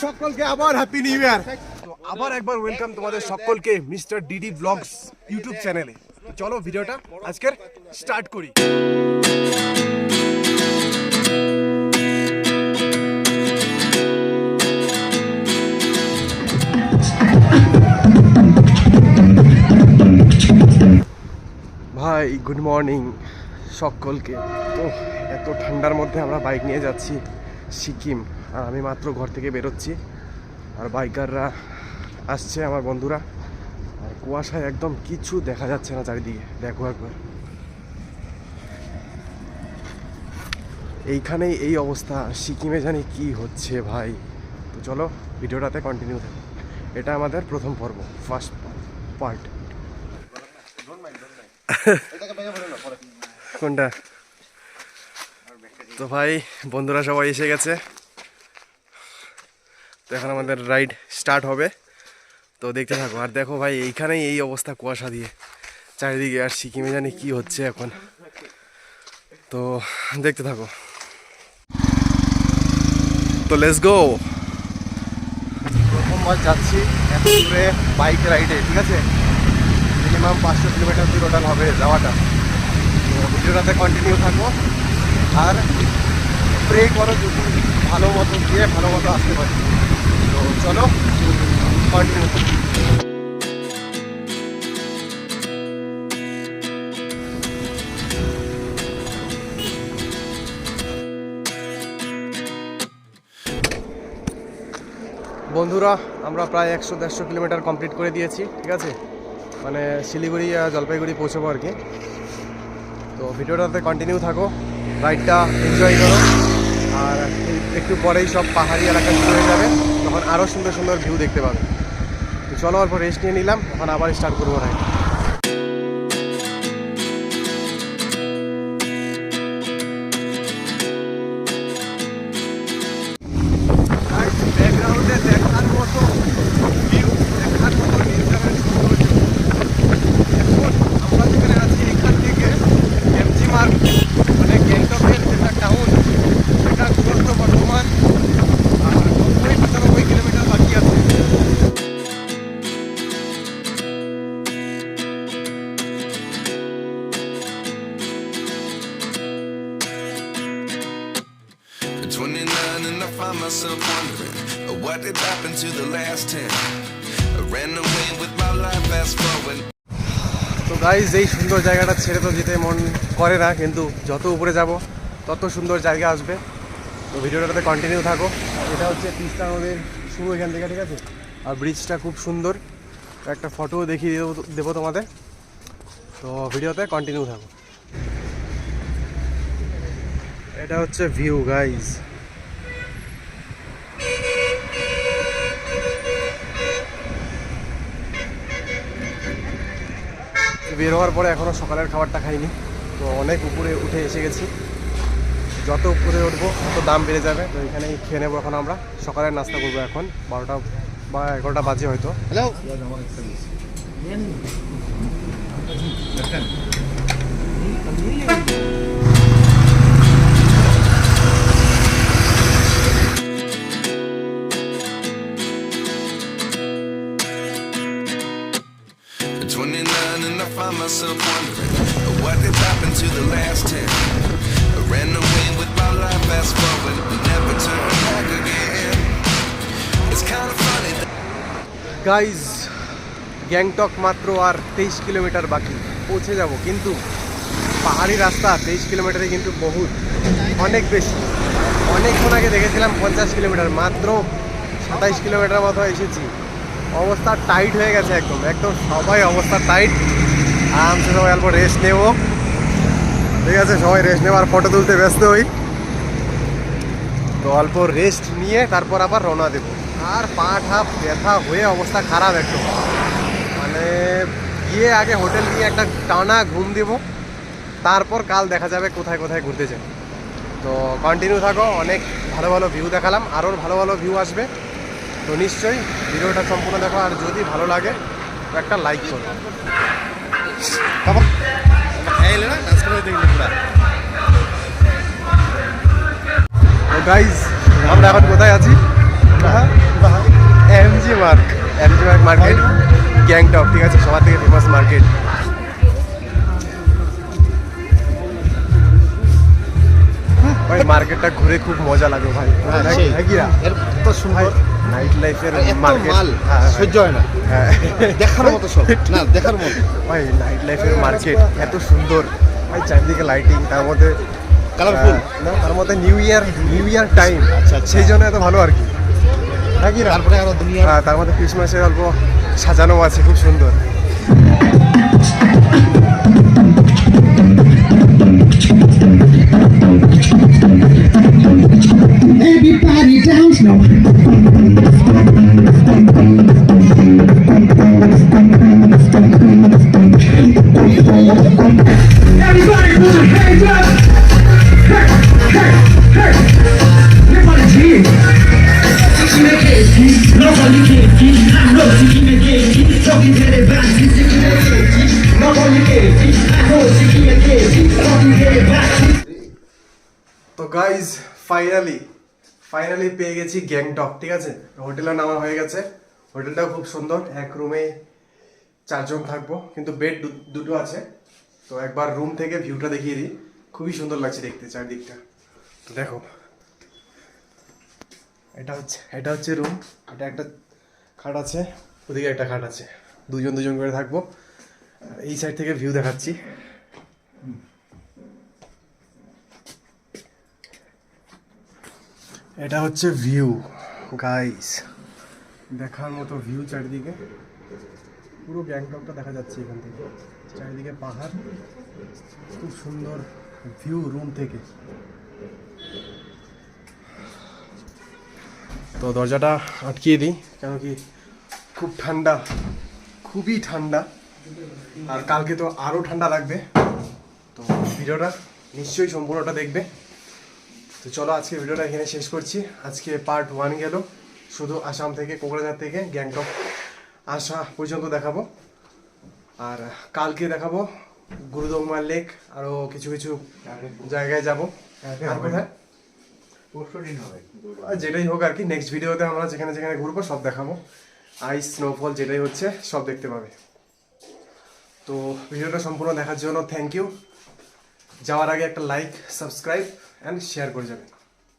সকলকে আবার happy new year. তো আবার একবার ওয়েলকাম তোমাদের সকলকে মিস্টার ডিডি ব্লগস ইউটিউব চ্যানেলে। চলো ভিডিওটা আজকের স্টার্ট করি। ভাই গুড মর্নিং সকলকে। তো এত ঠান্ডার মধ্যে আমরা বাইক নিয়ে যাচ্ছি সিকিম, আর আমি মাত্র ঘর থেকে বেরোচ্ছি, আর বাইকাররা আসছে আমার বন্ধুরা, আর কুয়াশায় একদম কিছু দেখা যাচ্ছে না চারিদিকে। দেখো একবার, এইখানেই এই অবস্থা, সিকিমে জানি কি হচ্ছে ভাই। তো চলো ভিডিওটাতে কন্টিনিউ থাকো। এটা আমাদের প্রথম পর্ব, ফার্স্ট পার্ট। কোনটা? তো ভাই বন্ধুরা সবাই এসে গেছে, তো এখন আমাদের রাইড স্টার্ট হবে। তো দেখতে থাকো। আর দেখো ভাই এইখানেই এই অবস্থা কুয়াশা দিয়ে চারিদিকে, আর সিকিমে জানি কি হচ্ছে এখন। তো দেখতে থাকো। তো লেটস গো। প্রথমবার যাচ্ছি এত দূরে বাইক রাইডে, ঠিক আছে? মিনিমাম 500 কিলোমিটার দূর টোটাল হবে যাওয়াটা। তো ভিডিওটাতে কন্টিনিউ থাকো, আর প্রে করো যদি ভালো মতো গিয়ে ভালো মতো আসতে পারি। তো চলো কন্টিনিউ থাকো। বন্ধুরা আমরা প্রায় 100-150 কিলোমিটার কমপ্লিট করে দিয়েছি, ঠিক আছে? মানে শিলিগুড়ি জলপাইগুড়ি পৌঁছবো আর কি। তো ভিডিওটাতে কন্টিনিউ থাকো, রাইডটা এনজয় করো, আর একটু পরেই সব পাহাড়ি এলাকা শুরু হয়ে যাবে, তখন আরও সুন্দর সুন্দর ভিউ দেখতে পাবে। তো চলো অল্প রেস্ট নিয়ে নিলাম, এখন আবার স্টার্ট করবো রাইড। ব্যাকগ্রাউন্ডে দেখার মতো ভিউ, দেখার মতো নির্জনের সৌন্দর্য। এখন আমরা যেখানে আছি এখান থেকে এমজি মার্গ, মানে গ্যাংটকের যেটা টাউন, সেটা দূরত্ব বর্তমান 90-95 কিলোমিটার বাকি আছে। And I find myself wondering what did happen to the last 10. I ran away with my life, fast forward. তো গাইজ এই সুন্দর জায়গাটা ছেড়ে তো যেতে মন করে না, কিন্তু যত উপরে যাব তত সুন্দর জায়গা আসবে। তো ভিডিওটাতে কন্টিনিউ থাকো। এটা হচ্ছে তিস্তা নদীর শুরু এখান থেকে, ঠিক আছে? আর ব্রিজটা খুব সুন্দর, একটা ফটোও দেখিয়ে দেবো তোমাদের। তো ভিডিওতে কন্টিনিউ থাকো। এটা হচ্ছে ভিউ গাইজ। বের হওয়ার পরে এখনও সকালের খাবারটা খাইনি, তো অনেক উপরে উঠে এসে গেছি। যত উপরে উঠবো তত দাম বেড়ে যাবে। তো এখানেই খেয়ে নেবো এখন আমরা। সকালের নাস্তা করবো এখন 12টা বা 11টা বাজে হয়তো। Hello, And I find myself wondering what did happen to the last 10. I ran away with my life, fast forward, never turn back again. It's kind of funny that guys Gangtok মাত্র আর 23 কিলোমিটার বাকি, পৌঁছে যাব। কিন্তু পাহাড়ি রাস্তা 23 কিলোমিটারে কিন্তু বহুত, অনেক বেশি। অনেকক্ষণ আগে দেখেছিলাম 50 কিলোমিটার, মাত্র 27 কিলোমিটার মতো এসেছি। অবস্থা টাইট হয়ে গেছে একদম একদম, সবাই অবস্থা টাইট। আরামসে সবাই অল্প রেস্ট নেব, ঠিক আছে? সবাই রেস্ট নেব আর ফটো তুলতে ব্যস্ত হই। তো অল্প রেস্ট নিয়ে তারপর আবার রওনা দেবো। আর পা ঠাপ ব্যথা হয়ে অবস্থা খারাপ একদম, মানে গিয়ে আগে হোটেল নিয়ে একটা টানা ঘুম দেবো, তারপর কাল দেখা যাবে কোথায় কোথায় ঘুরতে যাই। তো কন্টিনিউ থাকো, অনেক ভালো ভালো ভিউ দেখালাম, আরও ভালো ভালো ভিউ আসবে। তো নিশ্চয়ই ভিডিওটা সম্পূর্ণ দেখো, আর যদি ভালো লাগে তো একটা লাইক করো। তো গাইজ আমরা এখন কোথায় আছি? এমজি মার্ক মার্কেট গ্যাংটক, ঠিক আছে, সবার থেকে ফেমাস মার্কেট। ভাই মার্কেটটা ঘুরে খুব মজা লাগে ভাই, এত সুন্দর নাইট লাইফের এত মার্কেট মাল সহ্য হয় না, দেখার মতো সব না, দেখার মতো ভাই নাইট লাইফের মার্কেট এত সুন্দর ভাই, চারদিকে লাইটিং, তার মধ্যে কালারফুল। না তার মধ্যে নিউ ইয়ার টাইম, আচ্ছা, আচ্ছা। সেই জন্য এত ভালো আর কি, হ্যাঁ কি না? তারপরে আরো দুনিয়া হ্যাঁ, তার মধ্যে ক্রিসমাসের অল্প সাজানো আছে, খুব সুন্দর। Everybody dance now. Everybody put your hands up. Hey, hey, hey. Everybody cheer. Nobody can keep. I know she can get. Talking to the back, she can get. Nobody can keep. I know she can get. Talking to the back. তো guys finally পেয়ে গেছি গ্যাংটক, ঠিক আছে। হোটেলে নামা হয়ে গেছে, হোটেলটাও খুব সুন্দর, এক রুমে 4 জন থাকবো, কিন্তু বেড দুটো আছে। তো একবার রুম থেকে ভিউটা দেখিয়ে দিই, খুবই সুন্দর লাগছে দেখতে চারদিকটা। তো দেখো, এটা হচ্ছে রুম, এটা একটা খাট আছে, ওদিকে একটা খাট আছে, দুজন করে থাকবো। আর এই সাইড থেকে ভিউ দেখাচ্ছি। এটা হচ্ছে ভিউ গাইস, দেখার মতো ভিউ চারিদিকে, পুরো গ্যাংটকটা দেখা যাচ্ছে এখান থেকে, চারিদিকে পাহাড়, খুব সুন্দর ভিউ রুম থেকে। তো দরজাটা আটকিয়ে দিই, কেন কি খুব ঠান্ডা, খুবই ঠান্ডা, আর কালকে তো আরও ঠান্ডা লাগবে। তো ভিডিওটা নিশ্চয়ই সম্পূর্ণটা দেখবে। তো চলো আজকে ভিডিওটা এখানে শেষ করছি। আজকে পার্ট 1 গেল, শুধু আসাম থেকে, কোকরাঝার থেকে গ্যাংটক আসা পর্যন্ত দেখাবো। আর কালকে দেখাবো গুরুদংমা লেক, আরও কিছু জায়গায় যাব। আর কোথায়? আর যেটাই হোক আর কি, নেক্সট ভিডিওতে আমরা যেখানে ঘুরবো সব দেখাবো, আইস, স্নোফল যেটাই হচ্ছে সব দেখতে পাবে। তো ভিডিওটা সম্পূর্ণ দেখার জন্য থ্যাংক ইউ। যাওয়ার আগে একটা লাইক, সাবস্ক্রাইব অ্যান্ড শেয়ার করে যাবেন।